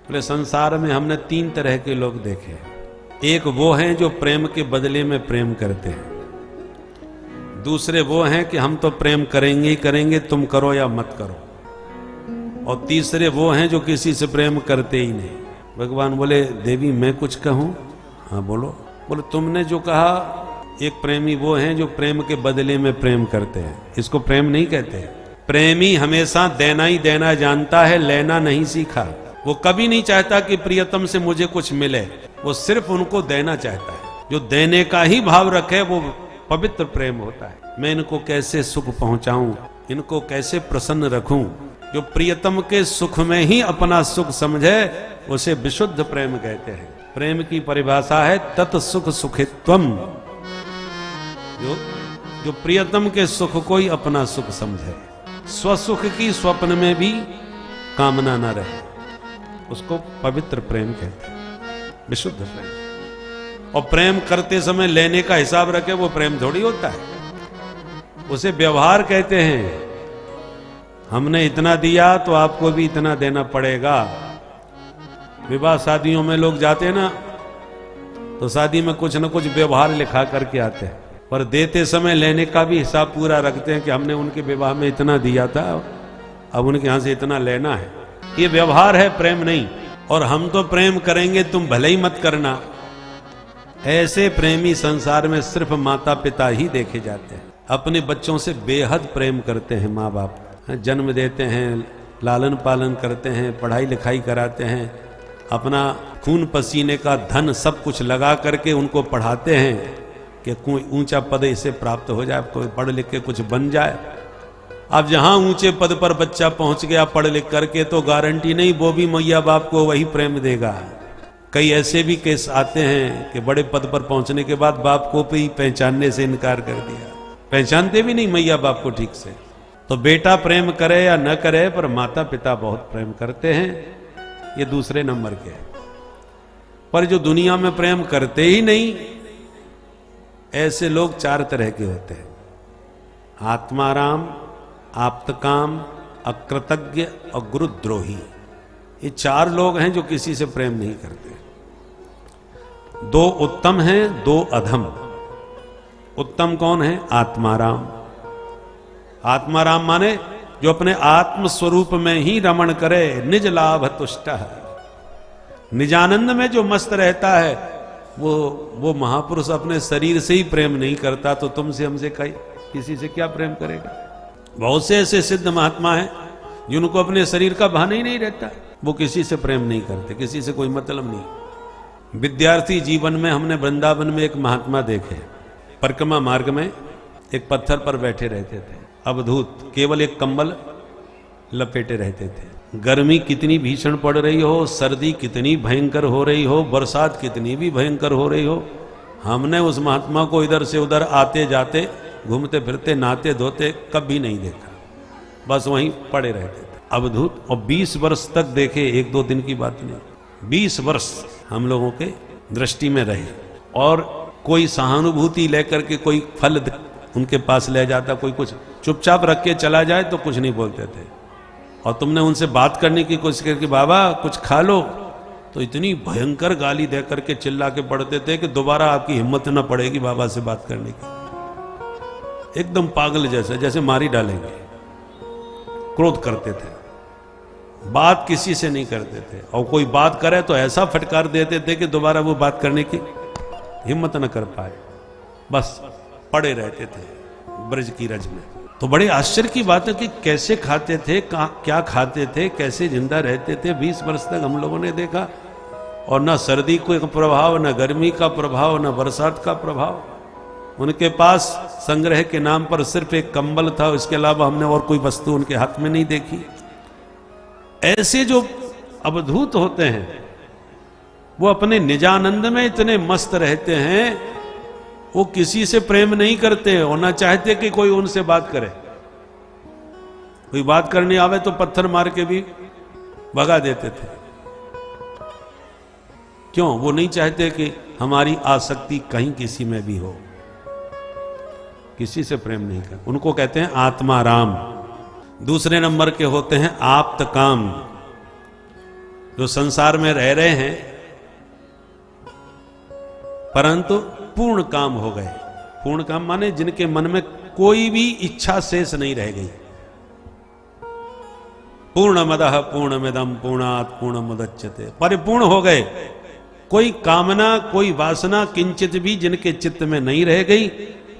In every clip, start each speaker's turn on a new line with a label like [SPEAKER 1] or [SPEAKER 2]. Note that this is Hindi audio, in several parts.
[SPEAKER 1] बोले संसार में हमने 3 तरह के लोग देखे। एक वो हैं जो प्रेम के बदले में प्रेम करते हैं, दूसरे वो हैं कि हम तो प्रेम करेंगे ही करेंगे, तुम करो या मत करो, और तीसरे वो हैं जो किसी से प्रेम करते ही नहीं। भगवान बोले देवी मैं कुछ कहूं? हाँ बोलो। बोले तुमने जो कहा, एक प्रेमी वो हैं जो प्रेम के बदले में प्रेम करते हैं, इसको प्रेम नहीं कहते। प्रेमी हमेशा देना ही देना जानता है, लेना नहीं सीखा। वो कभी नहीं चाहता कि प्रियतम से मुझे कुछ मिले, वो सिर्फ उनको देना चाहता है। जो देने का ही भाव रखे वो पवित्र प्रेम होता है। मैं इनको कैसे सुख पहुंचाऊं, इनको कैसे प्रसन्न रखूं। जो प्रियतम के सुख में ही अपना सुख समझे उसे विशुद्ध प्रेम कहते हैं। प्रेम की परिभाषा है तत् सुख सुखित्वम। जो प्रियतम के सुख को ही अपना सुख समझे, स्वसुख की स्वप्न में भी कामना न रहे, उसको पवित्र प्रेम कहते हैं, विशुद्ध प्रेम। और प्रेम करते समय लेने का हिसाब रखे वो प्रेम थोड़ी होता है, उसे व्यवहार कहते हैं। हमने इतना दिया तो आपको भी इतना देना पड़ेगा। विवाह शादियों में लोग जाते हैं ना, तो शादी में कुछ न कुछ व्यवहार लिखा करके आते हैं, पर देते समय लेने का भी हिसाब पूरा रखते हैं कि हमने उनके विवाह में इतना दिया था, अब उनके यहां से इतना लेना है। ये व्यवहार है, प्रेम नहीं। और हम तो प्रेम करेंगे, तुम भले ही मत करना। ऐसे प्रेमी संसार में सिर्फ माता पिता ही देखे जाते हैं। अपने बच्चों से बेहद प्रेम करते हैं माँ बाप, जन्म देते हैं, लालन पालन करते हैं, पढ़ाई लिखाई कराते हैं, अपना खून पसीने का धन सब कुछ लगा करके उनको पढ़ाते हैं कि कोई ऊंचा पद इसे प्राप्त हो जाए, कोई पढ़ लिख के कुछ बन जाए। अब जहां ऊंचे पद पर बच्चा पहुंच गया पढ़ लिख करके, तो गारंटी नहीं वो भी मैया बाप को वही प्रेम देगा। कई ऐसे भी केस आते हैं कि बड़े पद पर पहुंचने के बाद बाप को भी पहचानने से इनकार कर दिया, पहचानते भी नहीं मैया बाप को ठीक से। तो बेटा प्रेम करे या न करे, पर माता पिता बहुत प्रेम करते हैं, ये दूसरे नंबर के। पर जो दुनिया में प्रेम करते ही नहीं, ऐसे लोग 4 तरह के होते हैं। आत्माराम, आप्तकाम, अकृतज्ञ और गुरुद्रोही। ये 4 लोग हैं जो किसी से प्रेम नहीं करते। 2 उत्तम हैं, 2 अधम। उत्तम कौन है? आत्माराम। आत्माराम माने जो अपने आत्म स्वरूप में ही रमण करे, निज लाभ तुष्ट है। निजानंद में जो मस्त रहता है, वो महापुरुष अपने शरीर से ही प्रेम नहीं करता, तो तुमसे हमसे किसी से क्या प्रेम करेगा? बहुत से ऐसे सिद्ध महात्मा हैं जिनको अपने शरीर का भान ही नहीं रहता, वो किसी से प्रेम नहीं करते, किसी से कोई मतलब नहीं। विद्यार्थी जीवन में हमने वृंदावन में एक महात्मा देखे, परिक्रमा मार्ग में एक पत्थर पर बैठे रहते थे, अवधूत, केवल एक कंबल लपेटे रहते थे। गर्मी कितनी भीषण पड़ रही हो, सर्दी कितनी भयंकर हो रही हो, बरसात कितनी भी भयंकर हो रही हो, हमने उस महात्मा को इधर से उधर आते जाते, घूमते फिरते, नहाते धोते कभी नहीं देखा, बस वहीं पड़े रहते थे अवधूत। और 20 वर्ष तक देखे, 1-2 दिन की बात नहीं, 20 वर्ष हम लोगों के दृष्टि में रहे। और कोई सहानुभूति लेकर के कोई फल उनके पास ले जाता, कोई कुछ चुपचाप रख के चला जाए तो कुछ नहीं बोलते थे। और तुमने उनसे बात करने की कोशिश करके बाबा कुछ खा लो, तो इतनी भयंकर गाली दे करके चिल्ला के पड़ते थे कि दोबारा आपकी हिम्मत न पड़ेगी बाबा से बात करने की। एकदम पागल जैसे, जैसे मारी डालेंगे। क्रोध करते थे, बात किसी से नहीं करते थे, और कोई बात करे तो ऐसा फटकार देते थे कि दोबारा वो बात करने की हिम्मत न कर पाए, बस पड़े रहते थे ब्रज की रज में। तो बड़े आश्चर्य की बात है कि कैसे खाते थे, क्या खाते थे, कैसे जिंदा रहते थे। 20 वर्ष तक हम लोगों ने देखा, और न सर्दी का प्रभाव, न गर्मी का प्रभाव, न बरसात का प्रभाव। उनके पास संग्रह के नाम पर सिर्फ एक कंबल था, इसके अलावा हमने और कोई वस्तु उनके हाथ में नहीं देखी। ऐसे जो अवधूत होते हैं वो अपने निजानंद में इतने मस्त रहते हैं, वो किसी से प्रेम नहीं करते और ना चाहते कि कोई उनसे बात करे। कोई बात करने आवे तो पत्थर मार के भी भगा देते थे। क्यों? वो नहीं चाहते कि हमारी आसक्ति कहीं किसी में भी हो, किसी से प्रेम नहीं कर। उनको कहते हैं आत्माराम। दूसरे नंबर के होते हैं आप्तकाम। जो संसार में रह रहे हैं परंतु पूर्ण काम हो गए। पूर्ण काम माने जिनके मन में कोई भी इच्छा शेष नहीं रह गई। पूर्णमदः पूर्णमिदं पूर्णात् पूर्णमुदच्यते, परिपूर्ण हो गए। कोई कामना कोई वासना किंचित भी जिनके चित्त में नहीं रह गई।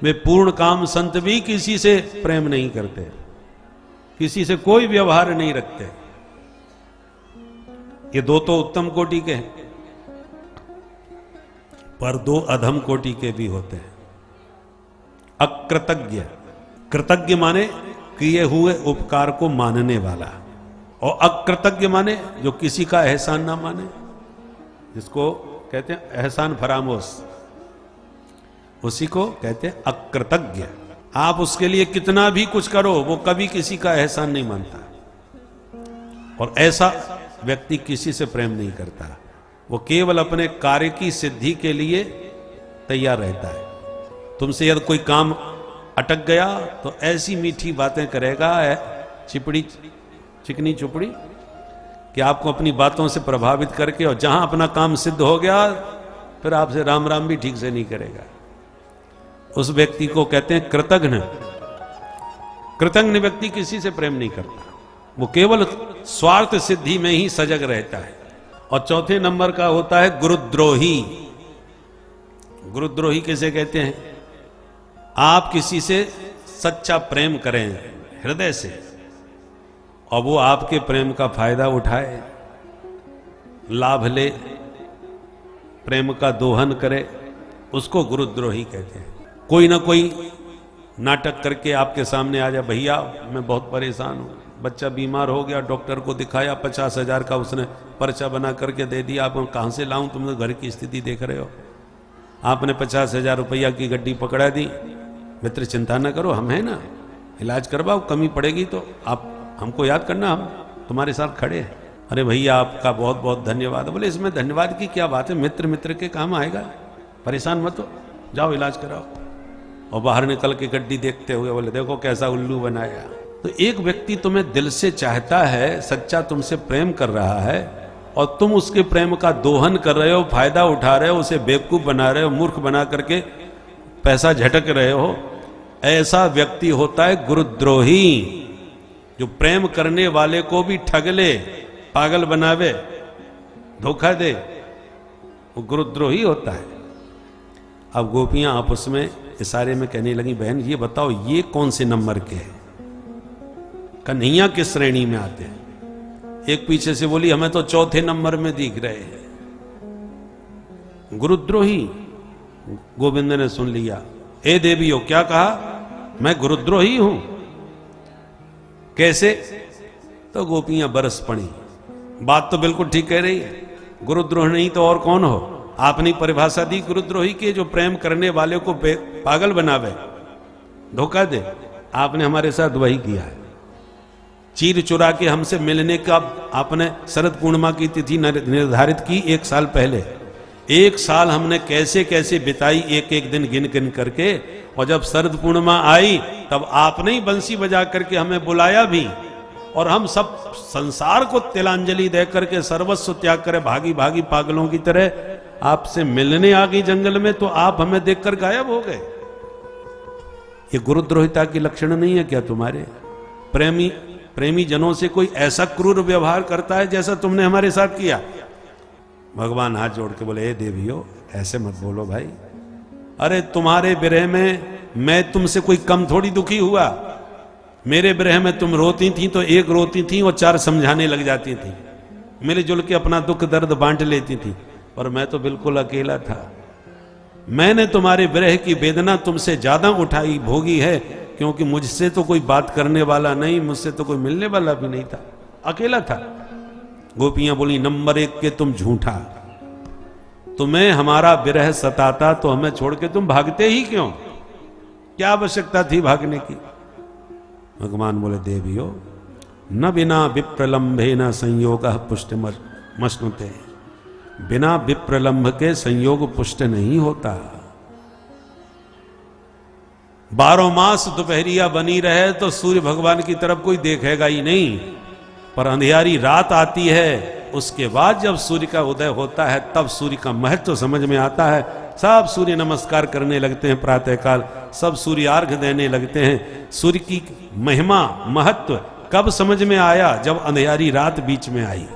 [SPEAKER 1] वे पूर्ण काम संत भी किसी से प्रेम नहीं करते, किसी से कोई व्यवहार नहीं रखते। ये दो तो उत्तम कोटि के हैं, पर दो अधम कोटि के भी होते हैं। अकृतज्ञ, कृतज्ञ माने किए हुए उपकार को मानने वाला, और अकृतज्ञ माने जो किसी का एहसान ना माने, जिसको कहते हैं एहसान फरामोश, उसी को कहते हैं अकृतज्ञ। आप उसके लिए कितना भी कुछ करो वो कभी किसी का एहसान नहीं मानता, और ऐसा व्यक्ति किसी से प्रेम नहीं करता। वो केवल अपने कार्य की सिद्धि के लिए तैयार रहता है। तुमसे यदि कोई काम अटक गया तो ऐसी मीठी बातें करेगा, चिपड़ी चिकनी चुपड़ी, कि आपको अपनी बातों से प्रभावित करके, और जहां अपना काम सिद्ध हो गया फिर आपसे राम राम भी ठीक से नहीं करेगा। उस व्यक्ति को कहते हैं कृतघ्न। कृतघ्न व्यक्ति किसी से प्रेम नहीं करता, वो केवल स्वार्थ सिद्धि में ही सजग रहता है। और चौथे नंबर का होता है गुरुद्रोही। गुरुद्रोही किसे कहते हैं? आप किसी से सच्चा प्रेम करें हृदय से, और वो आपके प्रेम का फायदा उठाए, लाभ ले, प्रेम का दोहन करे, उसको गुरुद्रोही कहते हैं। कोई ना कोई नाटक करके आपके सामने आ जाए, भैया मैं बहुत परेशान हूं, बच्चा बीमार हो गया, डॉक्टर को दिखाया, 50,000 का उसने पर्चा बना करके दे दिया, आप कहां से लाऊं, तुम तो घर की स्थिति देख रहे हो। आपने 50,000 रुपया की गड्डी पकड़ा दी, मित्र चिंता ना करो, हम हैं ना, इलाज करवाओ, कमी पड़ेगी तो आप हमको याद करना, हम तुम्हारे साथ खड़े हैं। अरे भैया आपका बहुत बहुत धन्यवाद। बोले इसमें धन्यवाद की क्या बात है, मित्र मित्र के काम आएगा, परेशान मत हो, जाओ इलाज कराओ। और बाहर निकल के गड्डी देखते हुए बोले देखो कैसा उल्लू बनाया। तो एक व्यक्ति तुम्हें दिल से चाहता है, सच्चा तुमसे प्रेम कर रहा है, और तुम उसके प्रेम का दोहन कर रहे हो, फायदा उठा रहे हो, उसे बेवकूफ बना रहे हो, मूर्ख बना करके पैसा झटक रहे हो, ऐसा व्यक्ति होता है गुरुद्रोही। जो प्रेम करने वाले को भी ठग ले, पागल बनावे, धोखा दे, वो गुरुद्रोही होता है। अब गोपियां आपस में इशारे में कहने लगी, बहन ये बताओ ये कौन से नंबर के हैं, कन्हैया किस श्रेणी में आते हैं? एक पीछे से बोली हमें तो चौथे नंबर में दिख रहे हैं। गुरुद्रोही। गोविंद ने सुन लिया, ए देवियों क्या कहा, मैं गुरुद्रोही हूं? कैसे? तो गोपियां बरस पड़ी, बात तो बिल्कुल ठीक कह रही है, गुरुद्रोह नहीं तो और कौन हो। आपने परिभाषा दी गुरुद्रोही की, जो प्रेम करने वाले को पागल बनावे, धोखा दे। आपने हमारे साथ वही किया है। चीर चुरा के हमसे मिलने का आपने शरद पूर्णिमा की तिथि निर्धारित की 1 साल पहले। 1 साल हमने कैसे कैसे बिताई, एक एक दिन गिन गिन करके, और जब शरद पूर्णिमा आई तब आपने ही बंसी बजा करके हमें बुलाया भी, और हम सब संसार को तिलांजलि दे करके सर्वस्व त्याग करे भागी भागी पागलों की तरह आपसे मिलने आ गई जंगल में, तो आप हमें देखकर गायब हो गए। ये गुरुद्रोहिता की लक्षण नहीं है क्या तुम्हारे? प्रेमी जनों से कोई ऐसा क्रूर व्यवहार करता है जैसा तुमने हमारे साथ किया। भगवान हाथ जोड़ के बोले, ए देवियों ऐसे मत बोलो भाई, अरे तुम्हारे विरह में मैं तुमसे कोई कम थोड़ी दुखी हुआ। मेरे विरह में तुम रोती थी तो एक रोती थी और 4 समझाने लग जाती थी, मिलजुल के अपना दुख दर्द बांट लेती थी, और मैं तो बिल्कुल अकेला था। मैंने तुम्हारे विरह की वेदना तुमसे ज्यादा उठाई भोगी है, क्योंकि मुझसे तो कोई बात करने वाला नहीं, मुझसे तो कोई मिलने वाला भी नहीं था, अकेला था। गोपियां बोली, नंबर 1 के तुम झूठा, तुम्हें हमारा विरह सताता तो हमें छोड़ के तुम भागते ही क्यों? क्या आवश्यकता थी भागने की? भगवान बोले, देवियों न बिना विप्रलंभे न संयोग पुष्ट मश्नुते, बिना विप्रलंभ के संयोग पुष्ट नहीं होता। 12 मास दोपहरिया बनी रहे तो सूर्य भगवान की तरफ कोई देखेगा ही नहीं, पर अंधियारी रात आती है उसके बाद जब सूर्य का उदय होता है तब सूर्य का महत्व समझ में आता है। सब सूर्य नमस्कार करने लगते हैं प्रातःकाल, सब सूर्य अर्घ देने लगते हैं। सूर्य की महिमा महत्व कब समझ में आया? जब अंधेरी रात बीच में आई।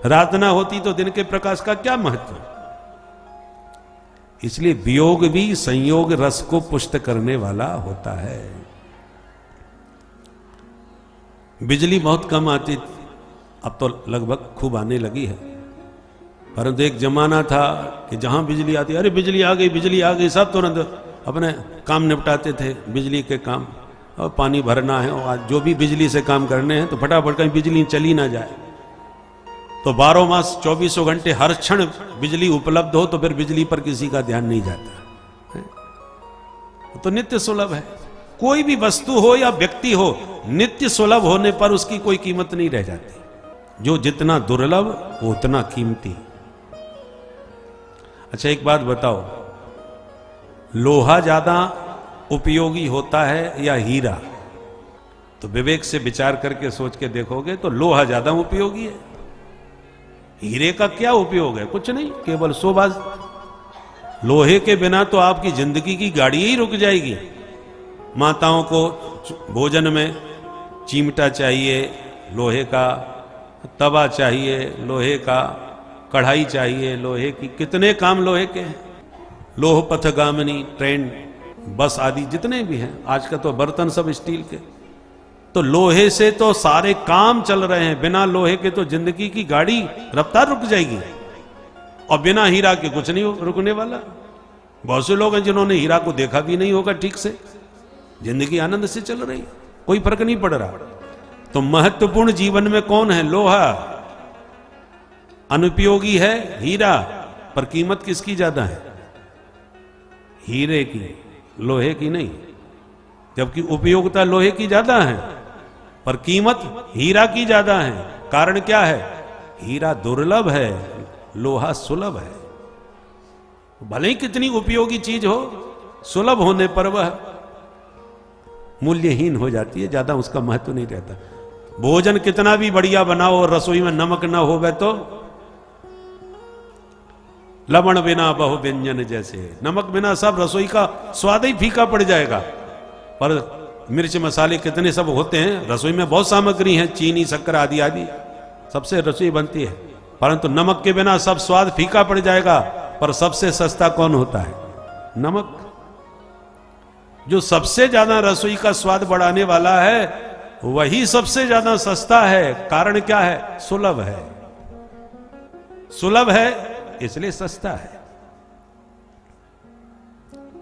[SPEAKER 1] रात ना होती तो दिन के प्रकाश का क्या महत्व। इसलिए वियोग भी संयोग रस को पुष्ट करने वाला होता है। बिजली बहुत कम आती थी, अब तो लगभग खूब आने लगी है, परंतु एक जमाना था कि जहां बिजली आती, अरे बिजली आ गई, सब तुरंत अपने काम निपटाते थे, बिजली के काम। और पानी भरना है और जो भी बिजली से काम करने हैं तो फटाफट कहीं बिजली चली ना जाए। तो 12 मास 24 घंटे हर क्षण बिजली उपलब्ध हो तो फिर बिजली पर किसी का ध्यान नहीं जाता है? तो नित्य सुलभ है। कोई भी वस्तु हो या व्यक्ति हो, नित्य सुलभ होने पर उसकी कोई कीमत नहीं रह जाती। जो जितना दुर्लभ वो उतना कीमती। अच्छा एक बात बताओ, लोहा ज्यादा उपयोगी होता है या हीरा? तो विवेक से विचार करके सोच के देखोगे तो लोहा ज्यादा उपयोगी है। हीरे का क्या उपयोग है? कुछ नहीं, केवल शोभा। लोहे के बिना तो आपकी जिंदगी की गाड़ी ही रुक जाएगी। माताओं को भोजन में चिमटा चाहिए लोहे का, तवा चाहिए लोहे का, कढ़ाई चाहिए लोहे की, कितने काम लोहे के हैं। लोह पथगामिनी ट्रेन, बस आदि जितने भी हैं, आज का तो बर्तन सब स्टील के। तो लोहे से तो सारे काम चल रहे हैं, बिना लोहे के तो जिंदगी की गाड़ी रफ्तार रुक जाएगी। और बिना हीरा के कुछ नहीं रुकने वाला। बहुत से लोग हैं जिन्होंने हीरा को देखा भी नहीं होगा ठीक से, जिंदगी आनंद से चल रही है, कोई फर्क नहीं पड़ रहा। तो महत्वपूर्ण जीवन में कौन है? लोहा। अनुपयोगी है हीरा, पर कीमत किसकी ज्यादा है? हीरे की, लोहे की नहीं। जबकि उपयोगिता लोहे की ज्यादा है पर कीमत हीरा की ज्यादा है। कारण क्या है? हीरा दुर्लभ है, लोहा सुलभ है। भले ही कितनी उपयोगी चीज हो, सुलभ होने पर वह मूल्यहीन हो जाती है, ज्यादा उसका महत्व नहीं रहता। भोजन कितना भी बढ़िया बनाओ और रसोई में नमक ना हो गए तो लवण बिना बहु व्यंजन जैसे, नमक बिना सब रसोई का स्वाद ही फीका पड़ जाएगा। पर मिर्च मसाले कितने सब होते हैं, रसोई में बहुत सामग्री है, चीनी शक्कर आदि आदि सबसे रसोई बनती है, परंतु नमक के बिना सब स्वाद फीका पड़ जाएगा। पर सबसे सस्ता कौन होता है? नमक। जो सबसे ज्यादा रसोई का स्वाद बढ़ाने वाला है वही सबसे ज्यादा सस्ता है। कारण क्या है? सुलभ है। सुलभ है इसलिए सस्ता है।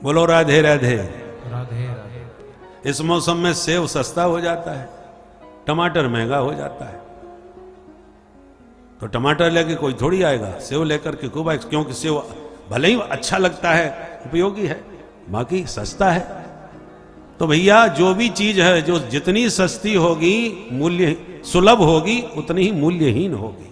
[SPEAKER 1] बोलो राधे राधे।
[SPEAKER 2] राधे राधे।
[SPEAKER 1] इस मौसम में सेव सस्ता हो जाता है, टमाटर महंगा हो जाता है। तो टमाटर लेके कोई थोड़ी आएगा, सेव लेकर के खूब आएगा, क्योंकि सेव भले ही अच्छा लगता है, उपयोगी है, बाकी सस्ता है। तो भैया जो भी चीज है, जो जितनी सस्ती होगी, मूल्य सुलभ होगी, उतनी ही मूल्यहीन होगी।